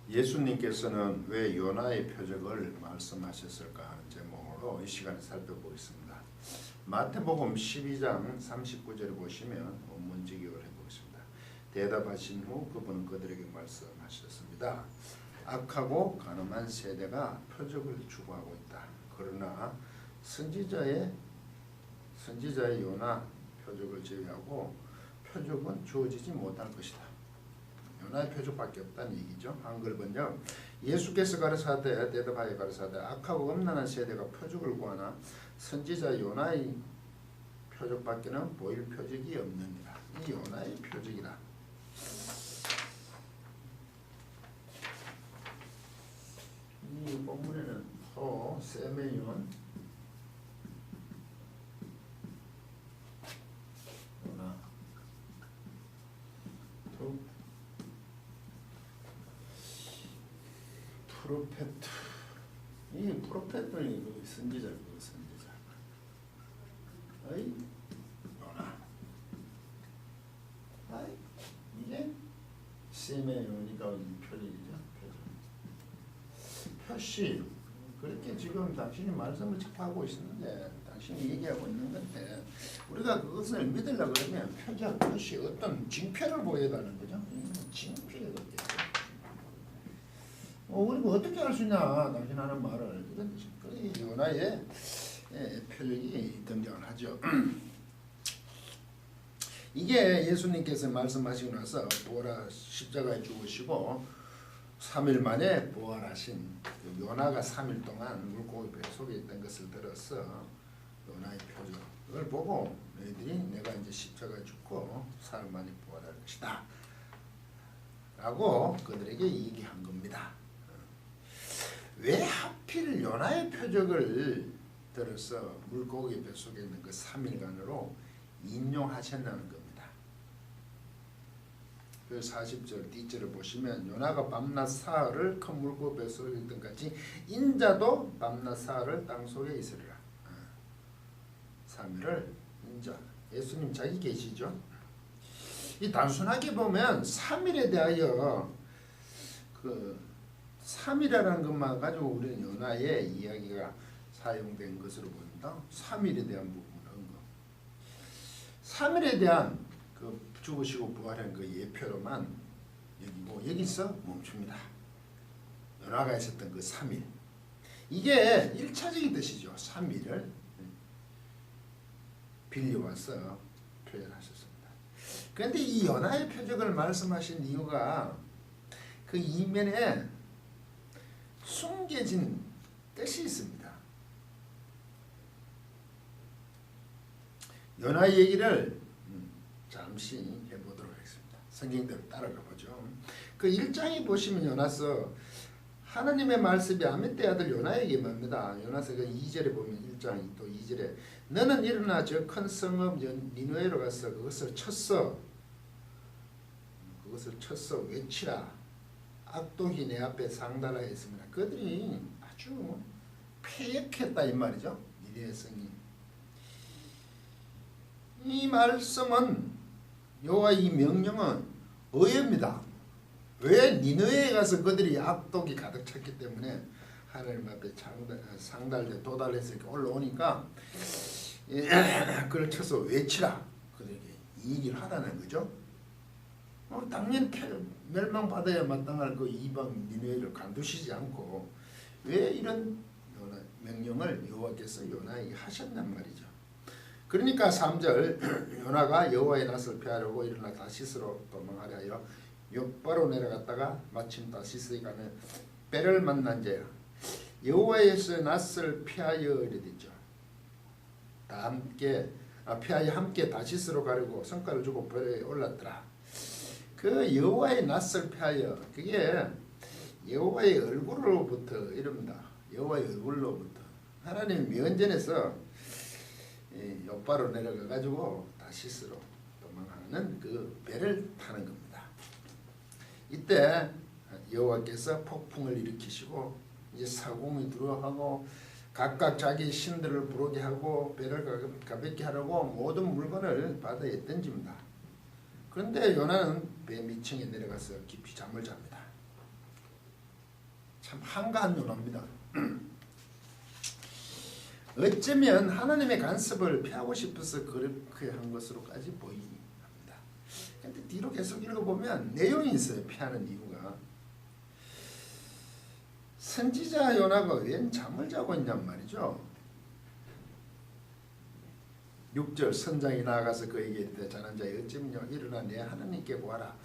예수님께서는 왜 요나의 표적을 말씀하셨을까 하는 제목으로 이 시간에 살펴보겠습니다. 마태복음 12장 39절을 보시면 원문 직역을 해보겠습니다. 대답하신 후 그분은 그들에게 말씀하셨습니다. 악하고 가늠한 세대가 표적을 추구하고 있다. 그러나 선지자의 요나 표적을 제외하고 표적은 주어지지 못할 것이다. 요나의 표적밖에 없다는 얘기죠. 한글 번역. 예수께서 가르사대 대답하여 가르사대 악하고 음란한 세대가 표적을 구하나 선지자 요나의 표적밖에는 보일 표적이 없느니라. 이 요나의 표적이라. 이 본문에는 소, 세메yon, 요나, 두 프로페트. 이 프로페트는 그 선지자고 선지자. 아이 요나. 아이 이게 세메요니까 표적이죠. 표시. 그렇게 지금 당신이 말씀을 접하고 있는데 당신이 얘기하고 있는 건데 우리가 그것을 믿으려고 그러면 표적, 표시, 어떤 징표를 보여달라는 거죠. 징표거든요. 우리가 어떻게 알 수 있냐 당신 하는 말을. 그런 요나의 표적이 등장을 하죠. 이게 예수님께서 말씀하시고 나서 부활하 십자가에 죽으시고 3일 만에 부활하신 요나가 3일 동안 물고기 배 속에 있던 것을 들어서 요나의 표적을 보고 너희들이 내가 이제 십자가에 죽고 3일 만에 부활할 것이다 라고 그들에게 얘기한 겁니다. 왜 하필 요나의 표적을 들어서 물고기 배 속에 있는 그 3일간으로 인용하셨다는 겁니다. 그 40절 뒷절을 보시면 요나가 밤낮 사흘을 큰 물고기 배 속에 있던 같이 인자도 밤낮 사흘을 땅속에 있으리라. 3일을 인자. 예수님 자기 계시죠. 이 단순하게 보면 3일에 대하여 그 3일이라는 것만 가지고 우리는 요나의 이야기가 사용된 것으로 보입니다. 3일에 대한 부분은 3일에 대한 그 죽으시고 부활한 그 예표로만 여기고 여기서 멈춥니다. 요나가 있었던 그 3일. 이게 1차적인 뜻이죠. 3일을 빌려와서 표현하셨습니다. 그런데 이 요나의 표적을 말씀하신 이유가 그 이면에 숨겨진 뜻이 있습니다. 요나 얘기를 잠시 해보도록 하겠습니다. 성경대로 따라가 보죠. 그 1장에 보시면 요나서 하나님의 말씀이 아미떼 아들 요나에게 맙니다. 요나서 그 2절에 보면 1장 또 2절에 너는 일어나 저 큰 성읍 니느웨로 가서 그것을 쳤어 외치라. 악독이 내 앞에 상달하였습니다. 그들이 아주 패역했다 이 말이죠. 니느웨 성이. 이 말씀은 여호와의 이 명령은 의입니다. 왜? 니느웨에 가서 그들이 악독이 가득 찼기 때문에 하나님 앞에 상달돼 도달해서 이렇게 올라오니까 그걸 쳐서 외치라. 그들에게 이 얘기를 하라는 거죠. 당연히 멸망받아야 마땅할 그 이방 니느웨를 간두시지 않고 왜 이런 명령을 여호와께서 요나에게 하셨단 말이죠. 그러니까 3절 요나가 여호와의 낯을 피하려고 일어나 다시스로 도망하려 하여 욥바로 내려갔다가 마침 다시스에 가는 배를 만난 자야. 여호와의 낯을 피하여 이르랬죠. 피하여 함께 다시스로 가려고 성과를 주고 배에 올랐더라. 그 여호와의 낯을 피하여 그게 여호와의 얼굴로부터 이릅니다. 여호와의 얼굴로부터 하나님 면전에서 욥바로 내려가 가지고 다시스로 도망하는 그 배를 타는 겁니다. 이때 여호와께서 폭풍을 일으키시고 이제 사공이 들어하고 각각 자기 신들을 부르게 하고 배를 가볍게 하려고 모든 물건을 바다에 던집니다. 그런데 요나는 배 밑층에 내려가서 깊이 잠을 잡니다. 참 한가한 요나입니다. 어쩌면 하나님의 간섭을 피하고 싶어서 그렇게 한 것으로까지 보입니다. 근데 뒤로 계속 읽어보면 내용이 있어요. 피하는 이유가. 선지자 요나가 웬 잠을 자고 있냔 말이죠. 6절 선장이 나아가서 그에게 이르되 자는 자여 어찌며 일어나 내 하나님께 구하라.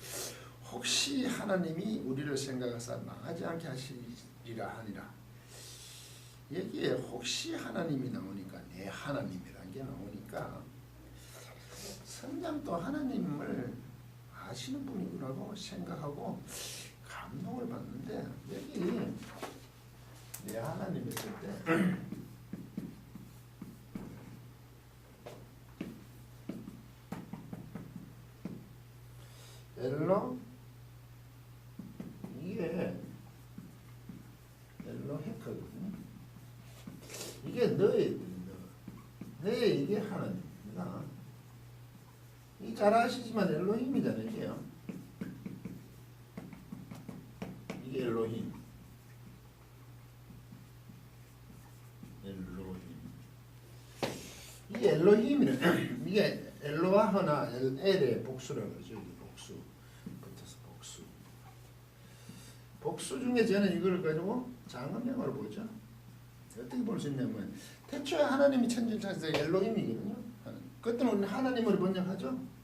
혹시 하나님이 우리를 생각하사 망하지 않게 하시리라 하니라. 여기에 혹시 하나님이 나오니까 내 하나님이라는 게 나오니까 선장도 하나님을 아시는 분이라고 생각하고 감동을 받는데 여기 내 하나님 했을 때 엘로 이게 엘로 헤커거든요. 이게 너의 이게 하나님입니다. 이 잘 아시지만 엘로힘이잖아요. 이게요. 이게 엘로힘. 이게 엘로힘이래. 이게 엘로아흐나 엘의 복수라고 그러죠. 복수. 붙어서 복수. 복수 중에 저는 이걸 가지고 장엄명으로 보죠. 어떻게 볼 수 있냐면 태초에 하나님이 천지를 창조해 엘로힘이거든요. 그때는 우리는 하나님을 번역하죠.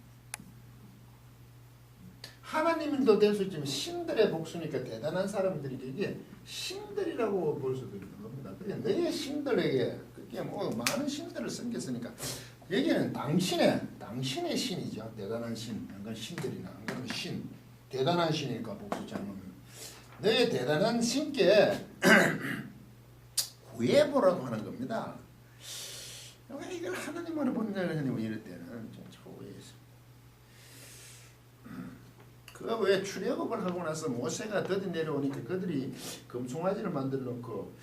하나님도 될 수 있지만 신들의 복수니까 대단한 사람들이 이게 신들이라고 볼 수도 있는 겁니다. 그래 너의 신들에게 그게 뭐 많은 신들을 섬겼으니까 여기는 당신의 신이죠. 대단한 신, 그러니까 신들이나 그러면 신, 대단한 신이니까 복수 장엄. 너의 대단한 신께 구해보라고 하는 겁니다. 왜 이걸 하나님으로 번역하냐고 이럴 때는 좀 초보해서. 그 왜 출애굽을 하고 나서 모세가 더디 내려오니까 그들이 금송아지를 만들어 놓고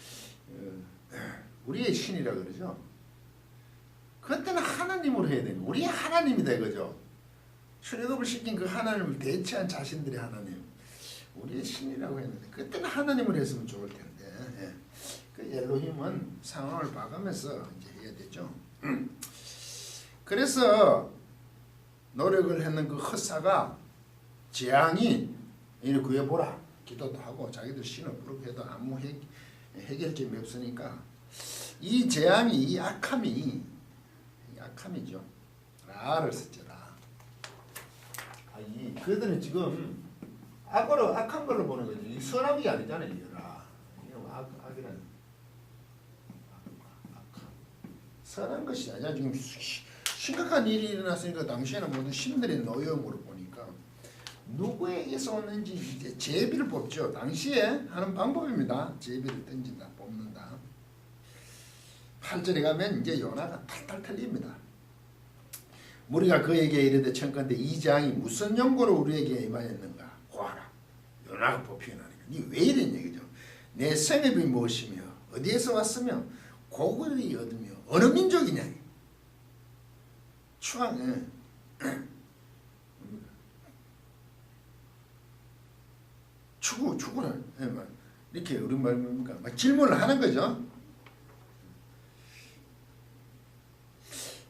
우리의 신이라 그러죠. 그때는 하나님으로 해야 되는 우리의 하나님이다 이거죠. 출애굽을 시킨 그 하나님을 대체한 자신들의 하나님, 우리의 신이라고 했는데 그때는 하나님으로 했으면 좋을 텐데. 예. 그 엘로힘은 상황을 봐가면서 이제 해야 되죠. 그래서 노력을 했는 그 헛사가 재앙이 이를 구해보라 기도도 하고 자기들 신을 부르고 해도 아무 해결점이 없으니까 이 재앙이 이 악함이죠. 라를 썼죠. 라. 그들은 지금 악한 걸로 보는 거죠. 이 선악이 아니잖아요. 라. 악이라는 선한 것이 아니라 지금 심각한 일이 일어났으니까 당시에는 모든 신들의 노여움으로 보니까 누구에게서 오는지 이제 제비를 뽑죠. 당시에 하는 방법입니다. 제비를 던진다, 뽑는다. 8절에 가면 이제 요나가 탈탈 털립니다. 우리가 그에게 이르되 청컨대 이 재앙이 무슨 연고로 우리에게 임하였는가 고하라. 요나가 뽑히나니까 니 왜 이랬냐 그죠. 내 성읍이 무엇이며 어디에서 왔으며 고국이 어디며 어느 민족이냐. 추앙에 추구를 이렇게 우리말 뭡니까? 질문을 하는 거죠.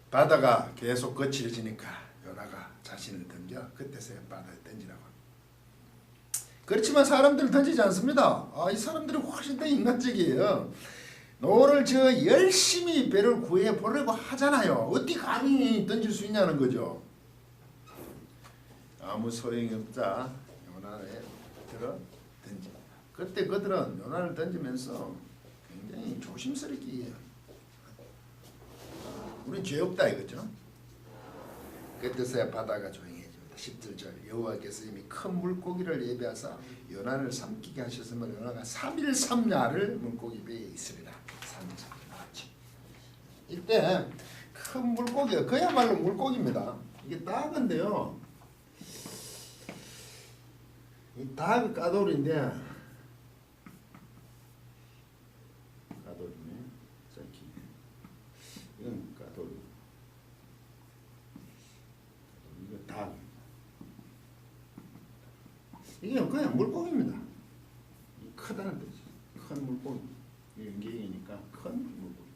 바다가 계속 거칠어지니까 요나가 자신을 던져 그때서야 바다에 던지라고. 그렇지만 사람들을 던지지 않습니다. 이 사람들이 훨씬 더 인간적이에요. 너를 열심히 배를 구해 보려고 하잖아요. 어떻게 감히 던질 수 있냐는 거죠. 아무 소용이 없자 요나에 들어 던집니다. 그때 그들은 요나를 던지면서 굉장히 조심스럽게 해요. 우리 죄 없다 이거죠. 그때서야 바다가 조용해집니다. 17절 여호와께서 이미 큰 물고기를 예비하사 요나를 삼키게 하셨으므로 요나가 3일 3야를 물고기 배에 있으리라. 3일 3야. 이때 큰 물고기가 그야말로 물고기입니다. 이게 닭인데요. 이 닭 까돌인데 까돌이네. 이건 까돌. 이거 닭. 이게 그냥 물고기입니다. 크다는 뜻이. 연경이니까 큰 물고기.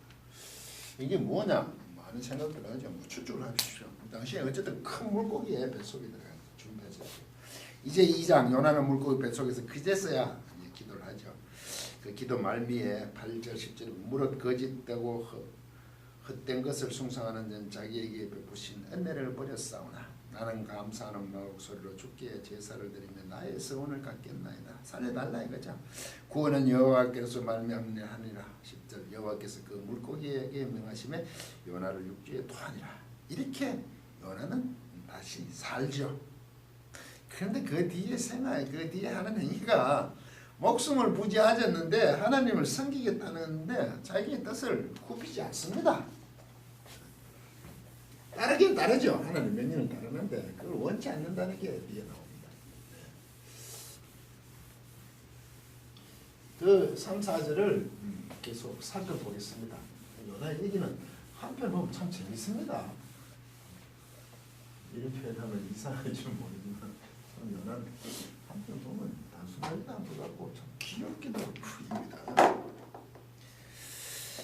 이게 뭐냐? 많은 생각들 하죠. 뭐 추측을 하십시오. 당시에 어쨌든 큰 물고기의 뱃속에 들어가 준비했어요. 이제 2장 요나는 물고기 뱃속에서 그제서야 기도를 하죠. 그 기도 말미에 8절 10절에 무릇 거짓되고 헛된 것을 숭상하는 자는 자기에게 베푸신 은혜를 버렸사오나 나는 감사하는 목소리로 주께 제사를 드리며 나의 서원을 갖겠나이다. 살려달라 이거죠. 구원은 여호와께서 말미암으니라. 10절 여호와께서 그 물고기에게 명하심에 요나를 육지에 토하니라. 이렇게 요나는 다시 살죠. 그런데 그 뒤에 생활, 그 뒤에 하는 행위가 목숨을 부지하였는데 하나님을 섬기겠다는데 자기의 뜻을 굽히지 않습니다. 따르긴 따르죠. 하나님 명령은 따르는데 그걸 원치 않는다는 게 뒤에 나옵니다. 그 3, 4절을 계속 살펴보겠습니다. 요나의 얘기는 한편 보면 참 재밌습니다. 이런 표현하면 이상할지 모르지만 요나는 한편 보면 단순하지도 않고 참 귀엽기도 합니다.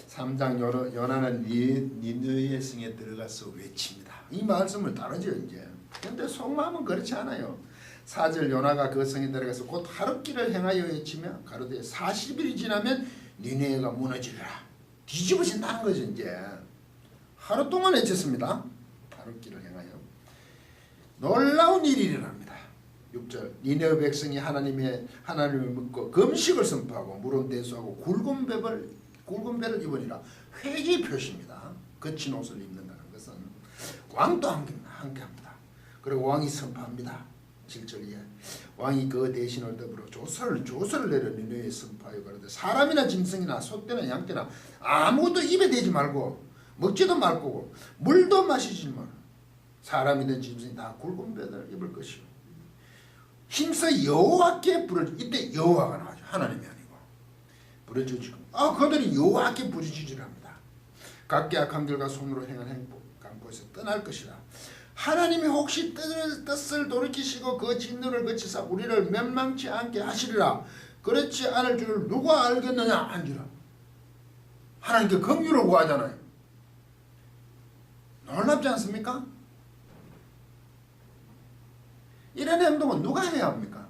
3장 요나는 니느웨 성에 들어가서 외칩니다. 이 말씀을 따르죠 이제. 그런데 속마음은 그렇지 않아요. 4절 요나가 그 성에 들어가서 곧 하룻길을 행하여 외치며 가로되 40일이 지나면 니느웨가 무너지리라. 뒤집어진다는 거죠 이제. 하루 동안 외쳤습니다. 하룻길을 행하여. 놀라운 일이랍니다. 6절 니느웨 백성이 하나님을 믿고 금식을 선포하고 물은 대수하고 굵은 배를 입으니라. 회개의 표시입니다. 거친 옷을 입는다는 것은 왕도 함께합니다. 그리고 왕이 선포합니다. 7절에 왕이 그 대신을 더불어 조서를 내려 니느웨에 선포하여 가로되 사람이나 짐승이나 소떼나 양떼나 아무것도 입에 대지 말고 먹지도 말고 물도 마시지 말고 사람이든 짐승이 다 굵은 배를 입을 것이요 힘써 여호와께 부르짖. 이때 여호와가 나와죠. 하나님이 아니고 부르짖고 그들이 여호와께 부르짖으랍니다. 각기 악한 길과 손으로 행한 강포에서 떠날 것이라. 하나님이 혹시 뜻을 돌이키시고 그 진노를 거치사 우리를 멸망치 않게 하시리라. 그렇지 않을 줄을 누가 알겠느냐 한지라. 하나님께 긍휼을 구하잖아요. 놀랍지 않습니까? 이런 행동은 누가 해야 합니까?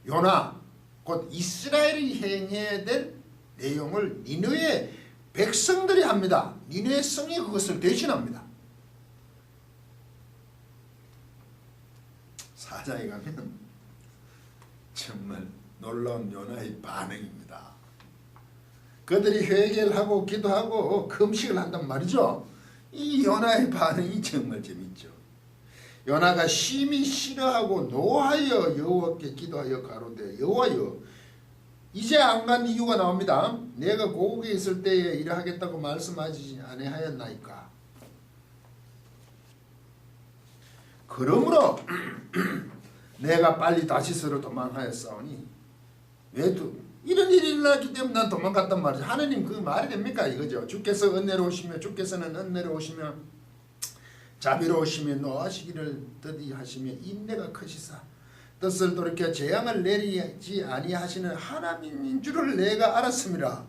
요나 곧 이스라엘이 행해야 될 내용을 니느웨 백성들이 합니다. 니느웨 성이 그것을 대신합니다. 4장에 가면 정말 놀라운 요나의 반응입니다. 그들이 회개를 하고 기도하고 금식을 한단 말이죠. 이 요나의 반응이 정말 재밌죠. 요나가 심히 싫어하고 노하여 여호와께 기도하여 가로되 여호와여 이제 안 간 이유가 나옵니다. 내가 고국에 있을 때에 이러하겠다고 말씀하지 아니하였나이까. 그러므로 내가 빨리 다시스로 도망하였사오니 이런 일이 일어났기 때문에 난 도망갔단 말이죠. 하나님 그 말이 됩니까 이거죠. 주께서 은혜로우시며 주께서는 은혜로우시며 자비로우시며 노하시기를 더디하시며 인내가 크시사 뜻을 돌이켜 재앙을 내리지 아니하시는 하나님인 줄을 내가 알았음이라.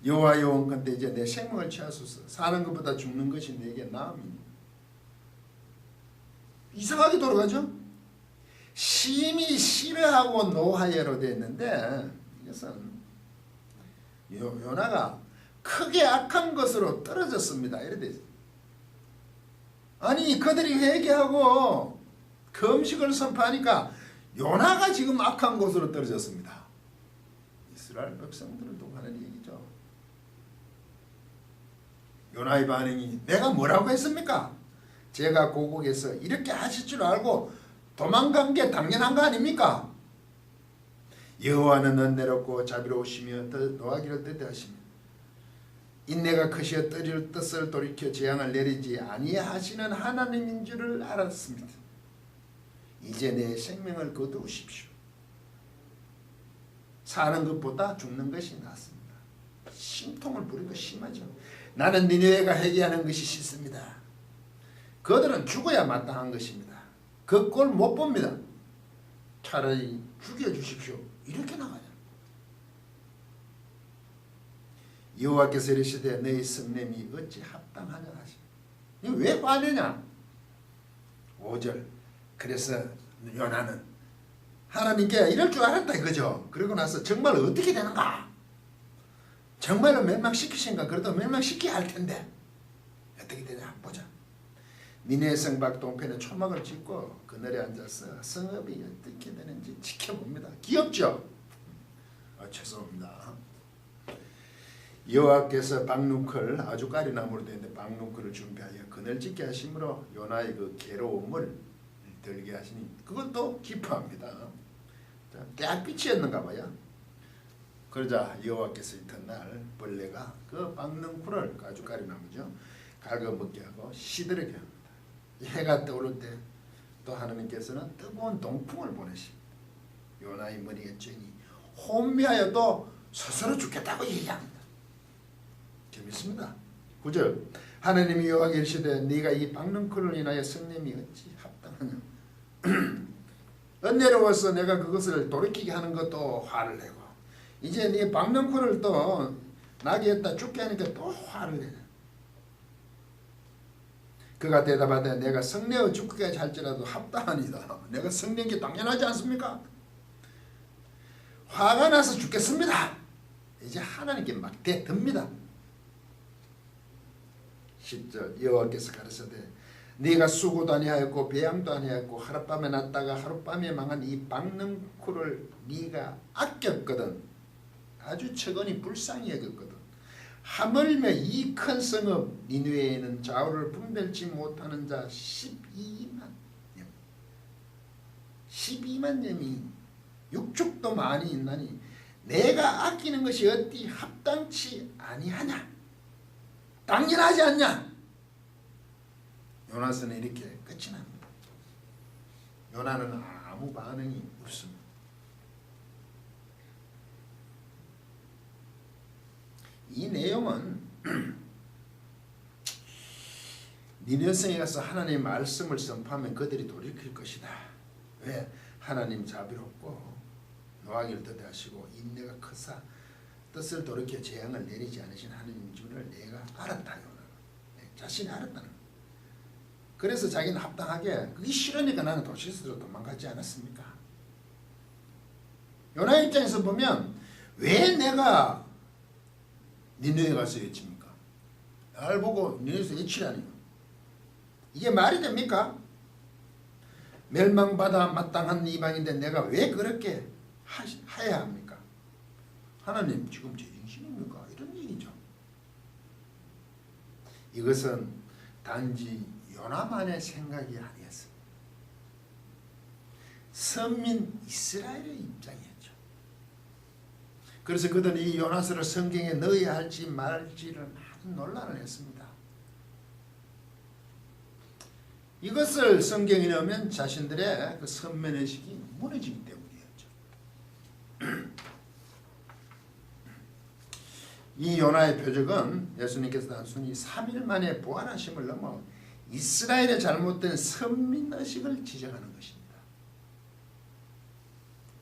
여호와 여호와건대 이제 내 생명을 취하소서. 사는 것보다 죽는 것이 내게 나음이니. 이상하게 돌아가죠. 심히 싫어하고 노하여로 되어 있는데 이것은 요나가 크게 악한 것으로 떨어졌습니다. 이래 돼 있어요. 아니 그들이 회개하고 금식을 선포하니까 요나가 지금 악한 곳으로 떨어졌습니다. 이스라엘 백성들을 두고 하는 얘기죠. 요나의 반응이 내가 뭐라고 했습니까? 제가 고국에서 이렇게 하실 줄 알고 도망간 게 당연한 거 아닙니까? 여호와는 은혜롭고 자비로우시며 노하기를 더디하시며 인내가 크시어 뜻을 돌이켜 재앙을 내리지 아니하시는 하나님인 줄을 알았습니다. 이제 내 생명을 거두십시오. 사는 것보다 죽는 것이 낫습니다. 심통을 부리고 심하죠. 나는 니느웨가 회개하는 것이 싫습니다. 그들은 죽어야 마땅한 것입니다. 그 꼴 못 봅니다. 차라리 죽여주십시오. 이렇게 나가요. 여호와께서 이르시되 너희 성냄이 어찌 합당하냐 하시. 왜 화내냐? 5절. 그래서 요나는 하나님께 이럴 줄 알았다 이거죠. 그러고 나서 정말 어떻게 되는가? 정말로 멸망시키신가? 그래도 멸망시켜야 할 텐데 어떻게 되냐 보자. 니네 성 밖 동편에 초막을 짓고 그늘에 앉아서 성읍이 어떻게 되는지 지켜봅니다. 귀엽죠? 죄송합니다. 여호와께서 박눈클 아주 까리나무로 되는데 박눈클을 준비하여 그늘 짓게 하심으로 요나의 그 괴로움을 들게 하시니 그것도 기뻐합니다. 깨악빛이었는가 봐요. 그러자 여호와께서 이튿날 벌레가 그 박눈쿨을 아주 까리나무죠 갉아먹게 하고 시들게 합니다. 해가 떠오를 때 또 하나님께서는 뜨거운 동풍을 보내십니다. 요나의 머리에 쬐니 혼미하여도 스스로 죽겠다고 얘기합니다. 재밌습니다. 9절. 하나님이 여호와께 이르시되 네가 이 박눈쿨을 인하여 성냄이 어찌 합당하냐. 은혜로워서 내가 그것을 돌이키게 하는 것도 화를 내고 이제 네 박눈쿨을 또 나게 했다 죽게 하니까 또 화를 내네. 그가 대답하되 내가 성내어 죽기까지 할지라도 합당하니이다. 내가 성내는 게 당연하지 않습니까? 화가 나서 죽겠습니다. 이제 하나님께 막 대듭니다. 10절. 여호와께서 가르치되 네가 수고도 아니하였고 배양도 아니하였고 하룻밤에 났다가 하룻밤에 망한 이 박눈쿨을 네가 아꼈거든. 아주 척은이 불쌍히 여겼거든. 하물며 이 큰 성읍 니느웨에는 좌우를 분별치 못하는 자 12만 념이 육축도 많이 있나니 내가 아끼는 것이 어디 합당치 아니하냐. 당연하지 않냐. 요나서는 이렇게 끝이 납니다. 요나는 아무 반응이 없습니다. 이 내용은 니느웨성에 가서 하나님의 말씀을 선포하면 그들이 돌이킬 것이다. 왜? 하나님 자비롭고 노하기를 더디하시고 인내가 크사 뜻을 돌이켜 재앙을 내리지 않으신 하나님 줄을 내가 알았다. 요나는 자신이 알았다는 거예요. 그래서 자기는 합당하게 그게 싫으니까 나는 도시에서 도망가지 않았습니까? 요나 입장에서 보면 왜 내가 니느웨에 가서 외칩니까? 날 보고 니느웨에서 외치라니요. 이게 말이 됩니까? 멸망받아 마땅한 이방인데 내가 왜 그렇게 해야 합니까? 하나님 지금 제정신입니까? 이런 얘기죠. 이것은 단지 요나만의 생각이 아니었습니다. 선민 이스라엘의 입장이었죠. 그래서 그들은 이 요나서를 성경에 넣어야 할지 말지를 많은 논란을 했습니다. 이것을 성경에 넣으면 자신들의 그 선면의식이 무너지기 때문이었죠. 이 요나의 표적은 예수님께서 단순히 3일 만에 부활하심을 넘어 이스라엘의 잘못된 선민의식을 지적하는 것입니다.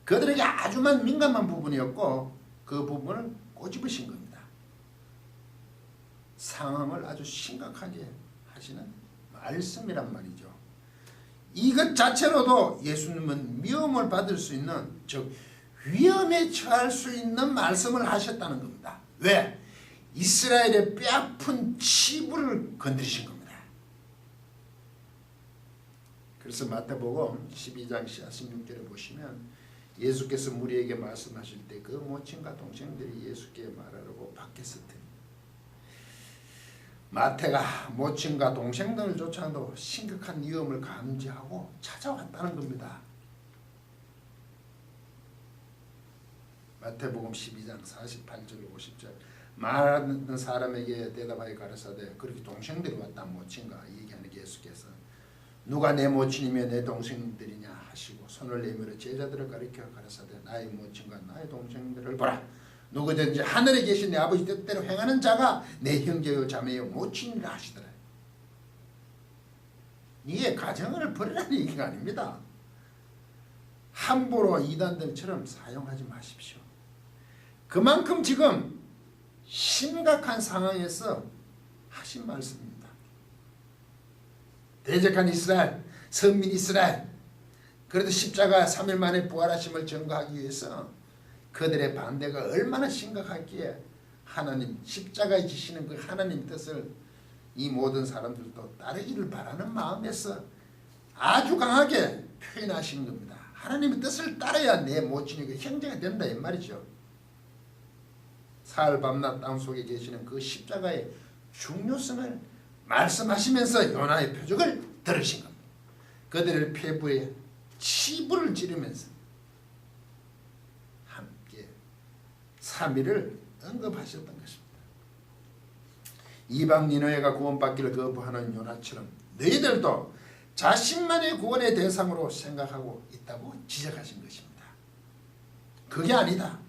그들에게 아주만 민감한 부분이었고 그 부분을 꼬집으신 겁니다. 상황을 아주 심각하게 하시는 말씀이란 말이죠. 이것 자체로도 예수님은 위험을 받을 수 있는, 즉 위험에 처할 수 있는 말씀을 하셨다는 겁니다. 왜? 이스라엘의 뼈아픈 치부를 건드리신 겁니다. 그래서 마태복음 12장 16절에 보시면 예수께서 무리에게 말씀하실 때 그 모친과 동생들이 예수께 말하라고 밖에서 드니 마태가 모친과 동생들조차도 심각한 위험을 감지하고 찾아왔다는 겁니다. 마태복음 12장 48절 50절 말하는 사람에게 대답하여 가라사대 그렇게 동생들이 왔다 모친과 얘기하는 예수께서 누가 내 모친이며 내 동생들이냐 하시고 손을 내밀어 제자들을 가리켜 가라사대 나의 모친과 나의 동생들을 보라. 누구든지 하늘에 계신 내 아버지 뜻대로 행하는 자가 내 형제요 자매요 모친이라 하시더라. 이게 가정을 버리라는 얘기가 아닙니다. 함부로 이단들처럼 사용하지 마십시오. 그만큼 지금 심각한 상황에서 하신 말씀입니다. 대적한 이스라엘, 선민 이스라엘, 그래도 십자가 3일 만에 부활하심을 증거하기 위해서 그들의 반대가 얼마나 심각했기에 하나님 십자가에 지시는 그 하나님 뜻을 이 모든 사람들도 따르기를 바라는 마음에서 아주 강하게 표현하신 겁니다. 하나님의 뜻을 따라야 내 모친이 그 형제가 된다 이 말이죠. 사흘 밤낮 땅속에 계시는 그 십자가의 중요성을 말씀하시면서 요나의 표적을 들으신 겁니다. 그들의 폐부에 치부를 찌르면서 함께 3일을 언급하셨던 것입니다. 이방 니느웨가 구원받기를 거부하는 요나처럼 너희들도 자신만의 구원의 대상으로 생각하고 있다고 지적하신 것입니다. 그게 아니다.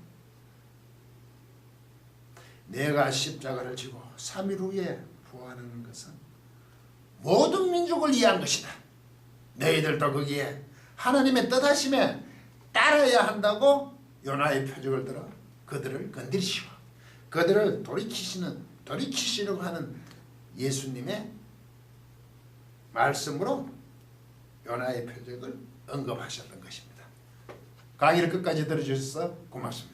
내가 십자가를 지고 3일 후에 부활하는 것은 모든 민족을 위한 것이다. 너희들도 거기에 하나님의 뜻하심에 따라야 한다고 요나의 표적을 들어 그들을 건드리시고 그들을 돌이키시려고 하는 예수님의 말씀으로 요나의 표적을 언급하셨던 것입니다. 강의를 끝까지 들어주셔서 고맙습니다.